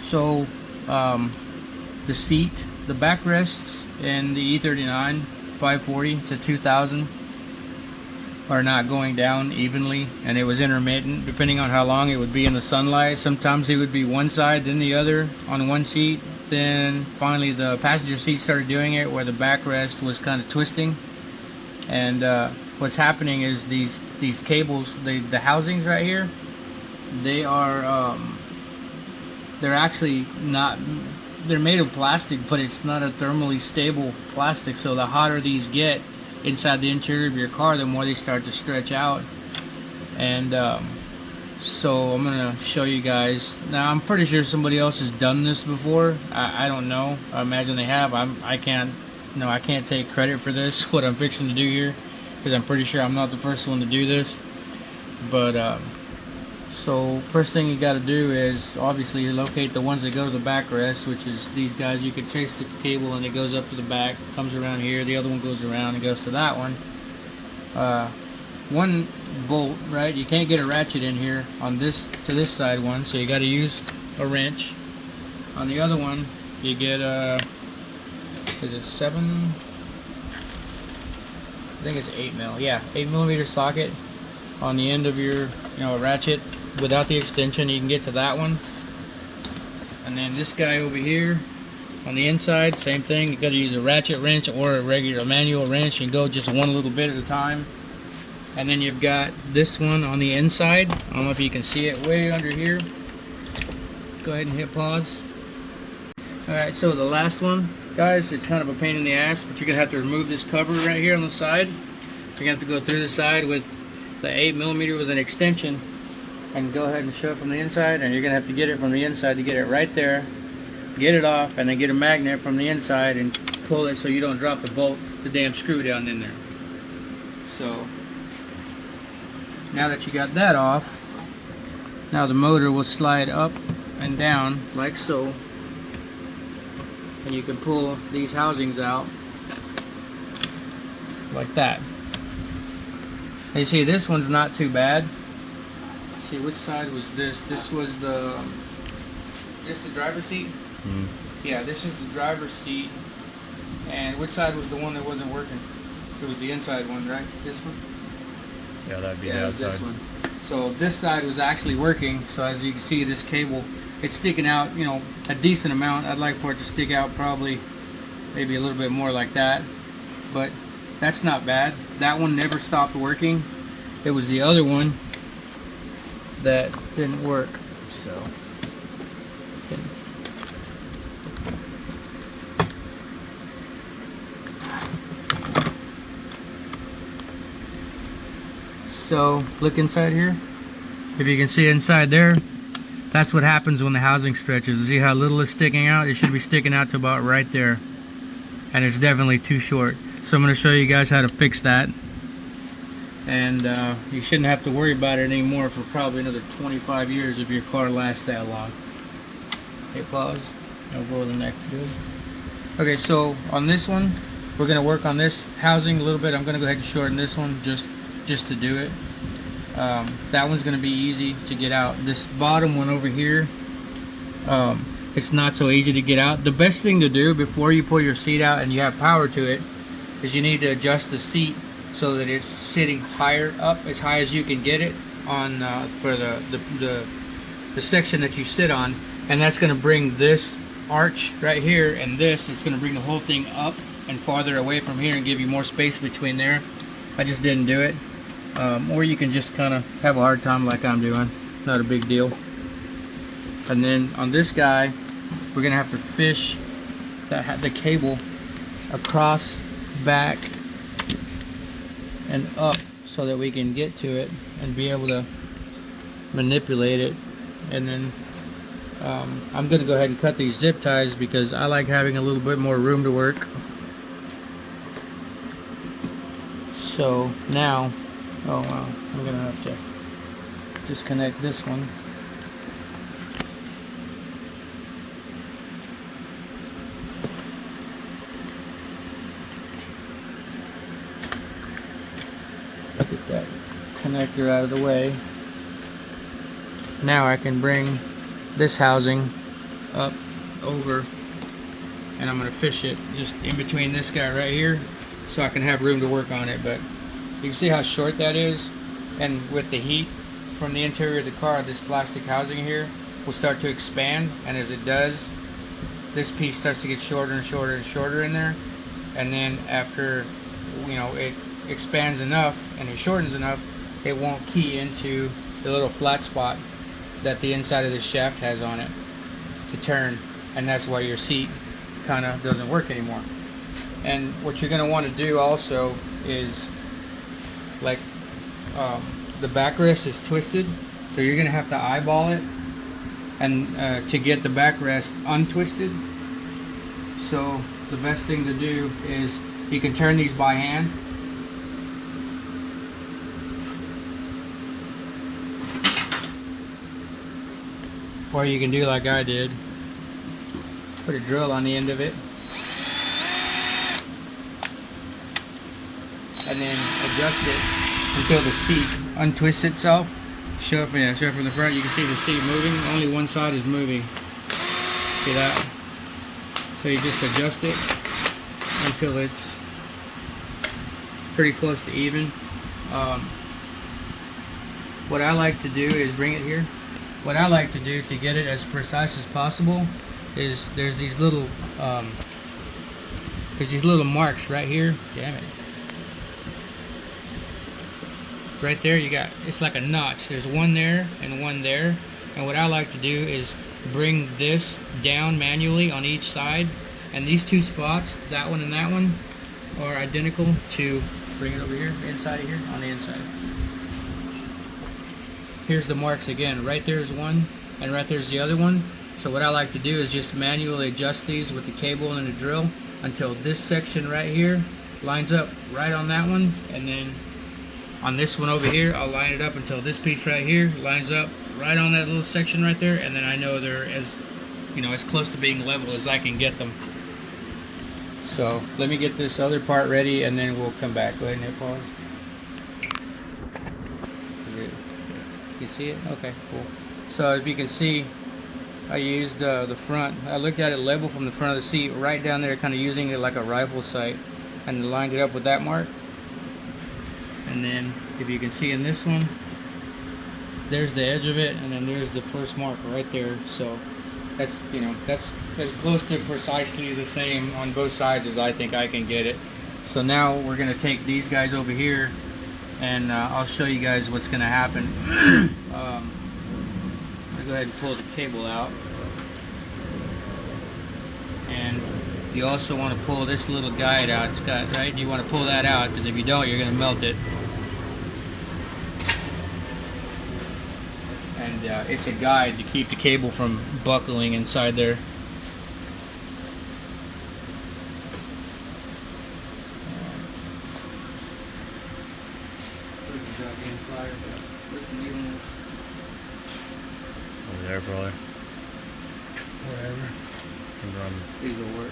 So the seat, the backrests in the E39 540, it's a 2000, are not going down evenly, and it was intermittent depending on how long it would be in the sunlight. Sometimes it would be one side then the other on one seat, then finally the passenger seat started doing it where the backrest was kind of twisting. And what's happening is these cables, the housings right here, they are they're actually not, they're made of plastic, but it's not a thermally stable plastic. So the hotter these get inside the interior of your car, the more they start to stretch out. And so I'm gonna show you guys now. I'm pretty sure somebody else has done this before. I don't know, I imagine they have. I can't take credit for this, what I'm fixing to do here, because I'm pretty sure I'm not the first one to do this. But so first thing you got to do is obviously locate the ones that go to the backrest, which is these guys. You can trace the cable and it goes up to the back, comes around here, the other one goes around and goes to that one. One bolt, right, you can't get a ratchet in here on this to this side one, so you got to use a wrench. On the other one you get is it 7, I think it's 8 mil, yeah, 8mm socket on the end of your ratchet. Without the extension you can get to that one. And then this guy over here on the inside, same thing, you got to use a ratchet wrench or a regular manual wrench and go just one little bit at a time. And then you've got this one on the inside. I don't know if you can see it way under here. Go ahead and hit pause. Alright, so the last one, guys, it's kind of a pain in the ass, but you're gonna have to remove this cover right here on the side. You're gonna have to go through the side with the 8mm with an extension and go ahead and show it from the inside, and you're gonna have to get it from the inside to get it right there, get it off, and then get a magnet from the inside and pull it so you don't drop the bolt, the damn screw down in there. So now that you got that off, now the motor will slide up and down like so, and you can pull these housings out like that. And you see this one's not too bad. Let's see, which side was this? This was the, is this the driver's seat? Mm. Yeah, this is the driver's seat. And which side was the one that wasn't working? It was the inside one, right? This one? Yeah, that'd be the outside. It was this one. So this side was actually working. So as you can see, this cable, it's sticking out, a decent amount. I'd like for it to stick out probably maybe a little bit more like that. But that's not bad. That one never stopped working. It was the other one that didn't work. So look inside here. If you can see inside there, that's what happens when the housing stretches. See how little is sticking out? It should be sticking out to about right there, and it's definitely too short. So I'm going to show you guys how to fix that, and you shouldn't have to worry about it anymore for probably another 25 years if your car lasts that long. Hit pause. I'll go to the next video. Okay, so on this one, we're going to work on this housing a little bit. I'm going to go ahead and shorten this one just to do it. That one's going to be easy to get out. This bottom one over here, it's not so easy to get out. The best thing to do before you pull your seat out and you have power to it is you need to adjust the seat so that it's sitting higher up, as high as you can get it on for the section that you sit on, and that's going to bring this arch right here and this, it's going to bring the whole thing up and farther away from here and give you more space between there. I just didn't do it. Or you can just kind of have a hard time like I'm doing. Not a big deal. And then on this guy, we're gonna have to fish the cable across, back, and up so that we can get to it and be able to manipulate it. And then I'm gonna go ahead and cut these zip ties because I like having a little bit more room to work. So now, oh wow, I'm gonna have to disconnect this one. Get that connector out of the way. Now I can bring this housing up, over, and I'm gonna fish it just in between this guy right here so I can have room to work on it. But you can see how short that is, and with the heat from the interior of the car, this plastic housing here will start to expand, and as it does, this piece starts to get shorter and shorter and shorter in there, and then after, you know, it expands enough and it shortens enough, it won't key into the little flat spot that the inside of this shaft has on it to turn, and that's why your seat kind of doesn't work anymore. And what you're going to want to do also is, like, the backrest is twisted, so you're going to have to eyeball it and to get the backrest untwisted. So the best thing to do is you can turn these by hand. Or you can do like I did, put a drill on the end of it, and then adjust it until the seat untwists itself. Show it from the front. You can see the seat moving. Only one side is moving. See that? So you just adjust it until it's pretty close to even. What I like to do is bring it here. What I like to do to get it as precise as possible is there's these little marks right here. Damn it. Right there, you got, it's like a notch. There's one there and one there. And what I like to do is bring this down manually on each side. And these two spots, that one and that one, are identical to, bring it over here, inside of here, on the inside. Here's the marks again. Right there's one, and right there's the other one. So what I like to do is just manually adjust these with the cable and the drill until this section right here lines up right on that one, and then on this one over here, I'll line it up until this piece right here lines up right on that little section right there, and then I know they're as, you know, as close to being level as I can get them. So let me get this other part ready, and then we'll come back. Go ahead and hit pause. You see it? Okay, cool. So as you can see, I used the front. I looked at it level from the front of the seat right down there, kind of using it like a rifle sight, and lined it up with that mark. And then if you can see in this one, there's the edge of it, and then there's the first mark right there. So that's, you know, that's as close to precisely the same on both sides as I think I can get it. So now we're gonna take these guys over here, and I'll show you guys what's gonna happen. I'm gonna go ahead and pull the cable out, and you also want to pull this little guide out. It's got, right? You want to pull that out, because if you don't, you're gonna melt it. And it's a guide to keep the cable from buckling inside there. Over there, probably. Whatever. These will work.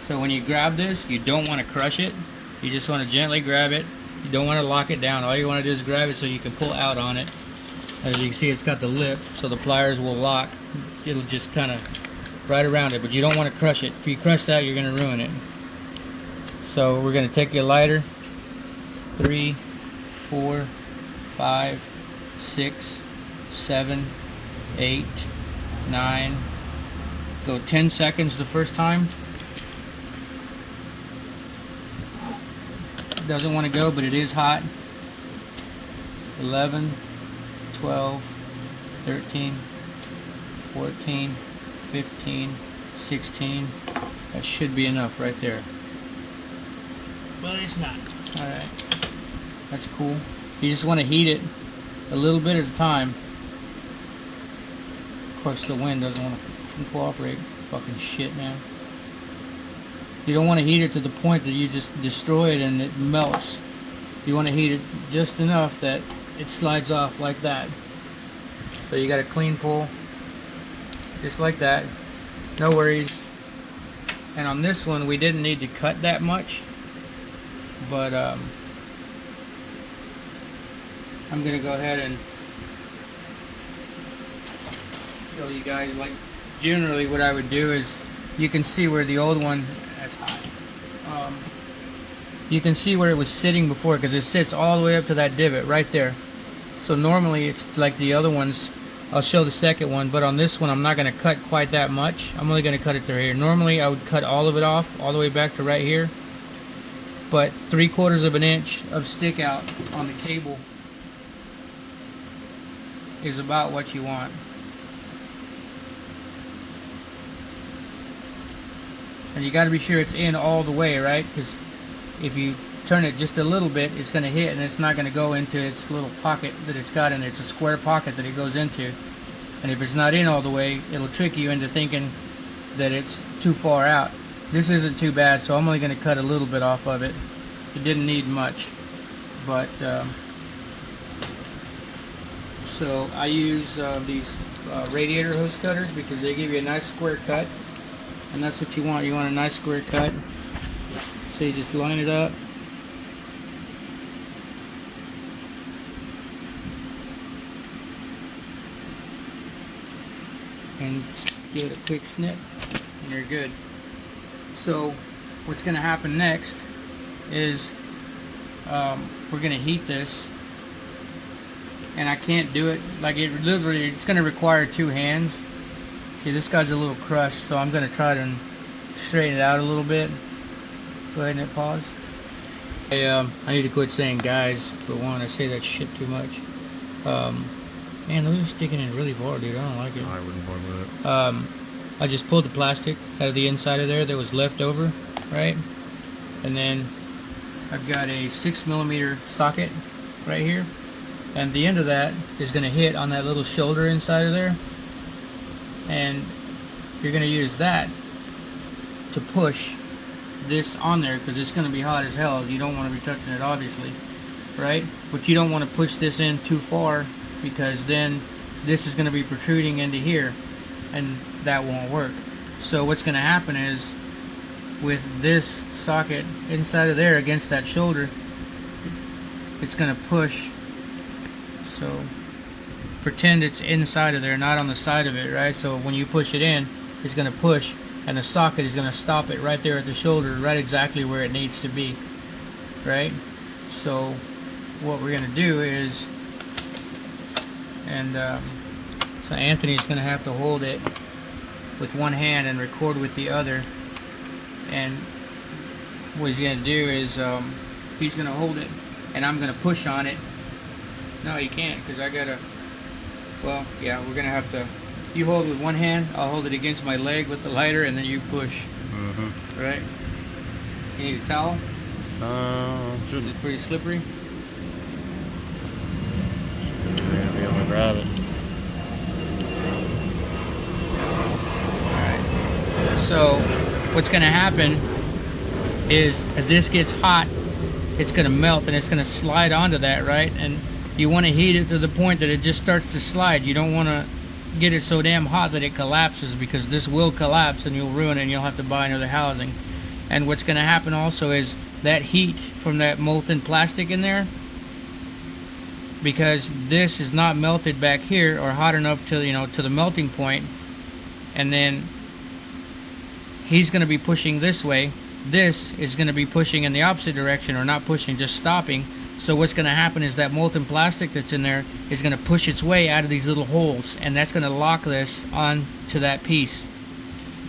So when you grab this, you don't want to crush it. You just want to gently grab it. You don't want to lock it down. All you want to do is grab it so you can pull out on it. As you can see, it's got the lip, so the pliers will lock. It'll just kind of right around it, but you don't want to crush it. If you crush that, you're going to ruin it. So we're going to take your lighter. 3, 4, 5, 6, 7, 8, 9. Go 10 seconds the first time. It doesn't want to go, but it is hot. 11, 12, 13, 14, 15, 16. That should be enough right there. But it's not. Alright. That's cool. You just want to heat it a little bit at a time. Of course, the wind doesn't want to cooperate. Fucking shit, man. You don't want to heat it to the point that you just destroy it and it melts. You want to heat it just enough that it slides off like that. So you got a clean pull, just like that. No worries. And on this one, we didn't need to cut that much, but I'm gonna go ahead and show you guys, like, generally what I would do is, you can see where the old one, that's hot. You can see where it was sitting before, because it sits all the way up to that divot right there. So normally it's like the other ones. I'll show the second one, but on this one I'm not going to cut quite that much. I'm only going to cut it through here. Normally I would cut all of it off, all the way back to right here. But 3/4 of an inch of stick out on the cable is about what you want. And you got to be sure it's in all the way, right? Because if you turn it just a little bit, it's going to hit, and it's not going to go into its little pocket that it's got in there. It's a square pocket that it goes into. And if it's not in all the way, it'll trick you into thinking that it's too far out. This isn't too bad, so I'm only going to cut a little bit off of it. It didn't need much. But, so I use these radiator hose cutters because they give you a nice square cut. And that's what you want. You want a nice square cut. So you just line it up. And give it a quick snip, and you're good. So what's going to happen next is we're going to heat this. And I can't do it, like, it literally, it's going to require 2 hands. See, this guy's a little crushed, so I'm going to try to straighten it out a little bit. Go ahead and hit pause. I need to quit saying guys, for one. I say that shit too much. Man, those are sticking in really far, dude. I don't like it. I wouldn't bore with it. I just pulled the plastic out of the inside of there that was left over, right? And then I've got a 6mm socket right here. And the end of that is going to hit on that little shoulder inside of there. And you're going to use that to push this on there, because it's going to be hot as hell. You don't want to be touching it, obviously, right? But you don't want to push this in too far, because then this is going to be protruding into here, and that won't work. So what's going to happen is, with this socket inside of there against that shoulder, it's going to push. So pretend it's inside of there, not on the side of it, right? So when you push it in, it's going to push, and the socket is going to stop it right there at the shoulder, right exactly where it needs to be, right? So what we're going to do is, and so Anthony's going to have to hold it with one hand and record with the other. And what he's going to do is he's going to hold it, and I'm going to push on it. No, you can't, because I got to, well, yeah, we're going to have to, you hold with one hand, I'll hold it against my leg with the lighter, and then you push. Mm-hmm. Right? You need a towel? Is it pretty slippery? Should be able to grab it. Alright. So, what's going to happen is, as this gets hot, it's going to melt and it's going to slide onto that, right? And you want to heat it to the point that it just starts to slide. You don't want to get it so damn hot that it collapses, because this will collapse and you'll ruin it and you'll have to buy another housing. And what's going to happen also is that heat from that molten plastic in there, because this is not melted back here or hot enough to, you know, to the melting point, and then he's going to be pushing this way, this is going to be pushing in the opposite direction, or not pushing, just stopping. So what's going to happen is that molten plastic that's in there is going to push its way out of these little holes, and that's going to lock this on to that piece.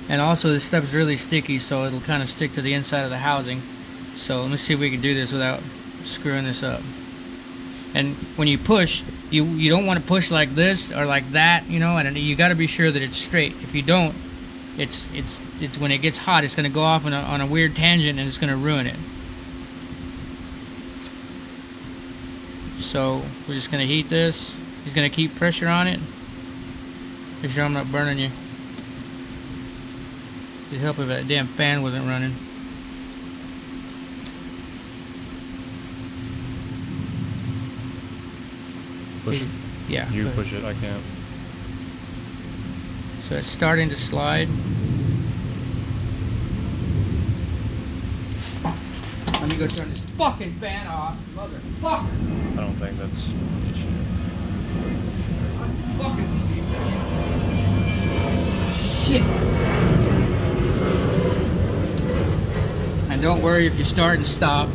And also, this stuff's really sticky, so it'll kind of stick to the inside of the housing. So let me see if we can do this without screwing this up. And when you push, you don't want to push like this or like that, you know, and you got to be sure that it's straight. If you don't, it's when it gets hot, it's going to go off on a weird tangent, and it's going to ruin it. So we're just going to heat this. He's going to keep pressure on it. Make sure I'm not burning you. It'd help if that damn fan wasn't running. Push it? Yeah. You push it, I can't. So it's starting to slide. Let me go turn this fucking fan off, motherfucker! I don't think that's an issue. I'm fucking with you. shit. And don't worry if you start and stop.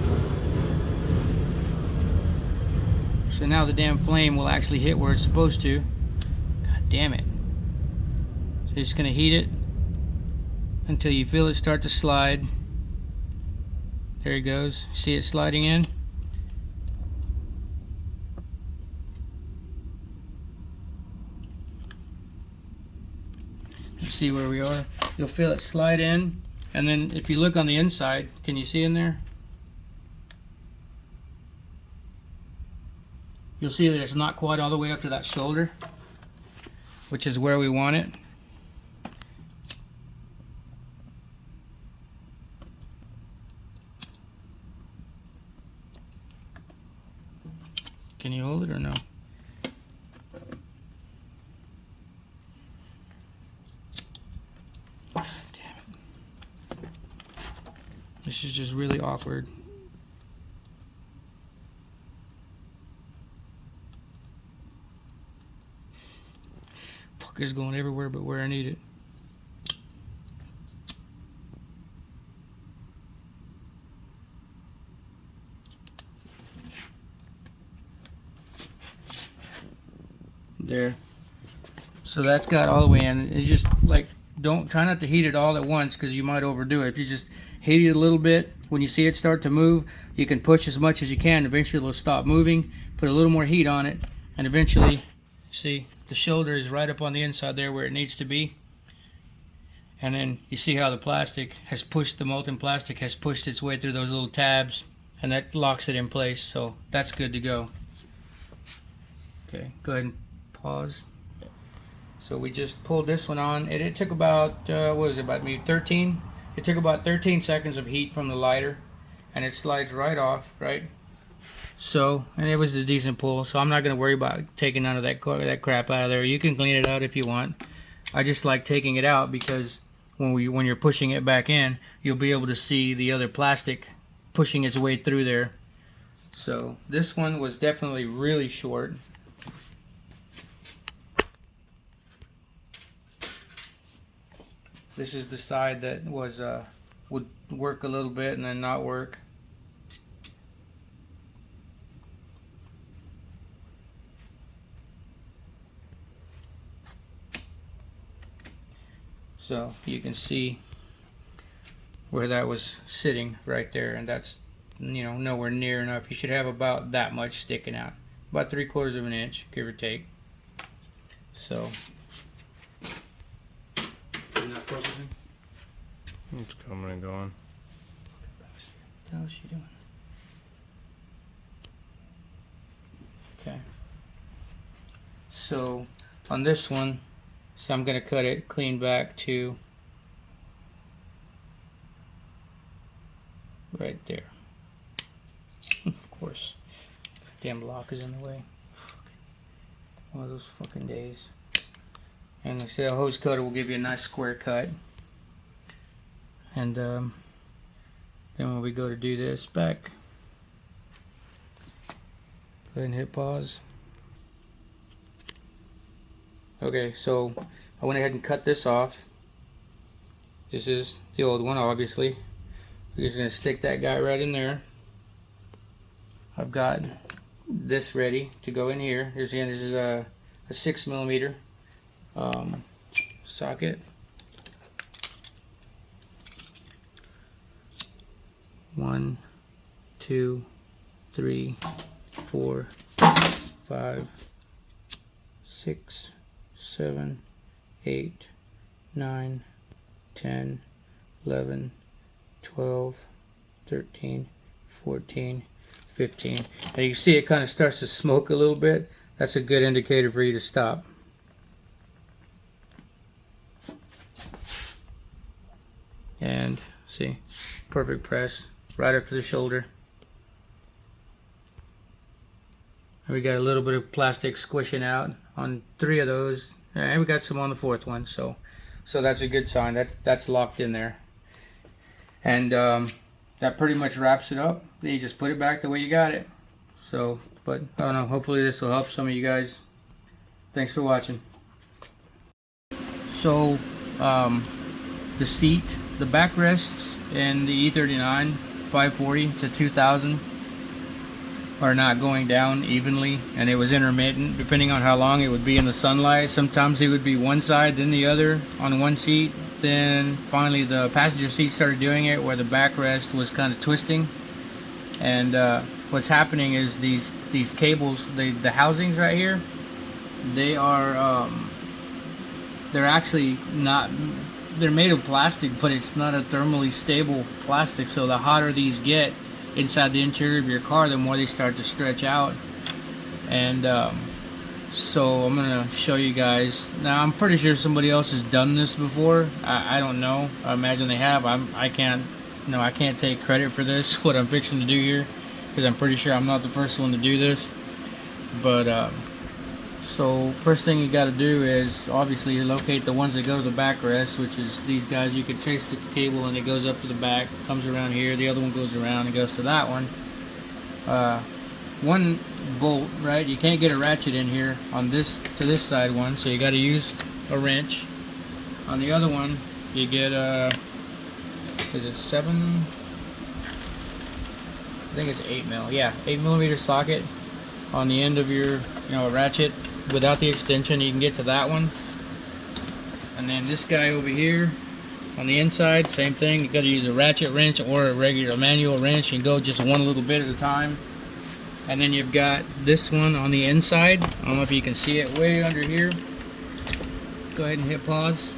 So now the damn flame will actually hit where it's supposed to. God damn it. So you're just gonna heat it until you feel it start to slide. There it goes. See it sliding in? Let's see where we are. You'll feel it slide in, and then if you look on the inside, can you see in there? You'll see that it's not quite all the way up to that shoulder, which is where we want it. Can you hold it or no? Damn it. This is just really awkward. Fucker's going everywhere but where I need it. There. So that's got all the way in. It's just like, don't try not to heat it all at once because you might overdo it. If you just heat it a little bit, when you see it start to move, you can push as much as you can. Eventually it'll stop moving. Put a little more heat on it, and eventually, see, the shoulder is right up on the inside there where it needs to be. And then you see how the plastic has pushed, the molten plastic has pushed its way through those little tabs, and that locks it in place. So that's good to go. Okay, go ahead and pause. So we just pulled this one on. It took about, what was it, about maybe 13? It took about 13 seconds of heat from the lighter, and it slides right off, right? So, and it was a decent pull, so I'm not going to worry about taking none of that crap out of there. You can clean it out if you want. I just like taking it out because when you're pushing it back in, you'll be able to see the other plastic pushing its way through there. So this one was definitely really short. This is the side that was would work a little bit and then not work. So you can see where that was sitting right there, and that's, you know, nowhere near enough. You should have about that much sticking out, about 3/4 of an inch, give or take. So. Not focusing. It's coming and going. What the hell is she doing? Okay. So on this one, so I'm gonna cut it clean back to right there. Of course. Damn lock is in the way. One of those fucking days. And like I said, a hose cutter will give you a nice square cut. And then when we go to do this back, go ahead and hit pause. Okay, so I went ahead and cut this off. This is the old one, obviously. We're just going to stick that guy right in there. I've got this ready to go in here. This is a 6mm socket. 1, 2, 3, 4, 5, 6, 7, 8, 9, 10, 11, 12, 13, 14, 15. And you can see it kind of starts to smoke a little bit. That's a good indicator for you to stop. And see, perfect press right up to the shoulder. And we got a little bit of plastic squishing out on 3 of those, and we got some on the 4th one. So that's a good sign. That's locked in there. And that pretty much wraps it up. Then you just put it back the way you got it. So, but I don't know. Hopefully this will help some of you guys. Thanks for watching. So the seat, the backrests in the E39 540 to 2000 are not going down evenly, and it was intermittent depending on how long it would be in the sunlight. Sometimes it would be one side then the other on one seat. Then finally the passenger seat started doing it where the backrest was kind of twisting. And what's happening is these cables, the housings right here, they are they're actually not, they're made of plastic, but it's not a thermally stable plastic. So the hotter these get inside the interior of your car, the more they start to stretch out. And so I'm gonna show you guys now. I'm pretty sure somebody else has done this before. I don't know, I imagine they have. I can't take credit for this, what I'm fixing to do here, because I'm pretty sure I'm not the first one to do this. But so first thing you got to do is obviously locate the ones that go to the backrest, which is these guys. You can trace the cable and it goes up to the back, comes around here, the other one goes around and goes to that one. One bolt, right, you can't get a ratchet in here on this to this side one, so you got to use a wrench. On the other one you get is it 7, I think it's 8 mil, yeah, 8mm socket on the end of your, a ratchet. Without the extension you can get to that one. And then this guy over here on the inside, same thing. You got to use a ratchet wrench or a regular manual wrench and go just one little bit at a time. And then you've got this one on the inside. I don't know if you can see it way under here. Go ahead and hit pause.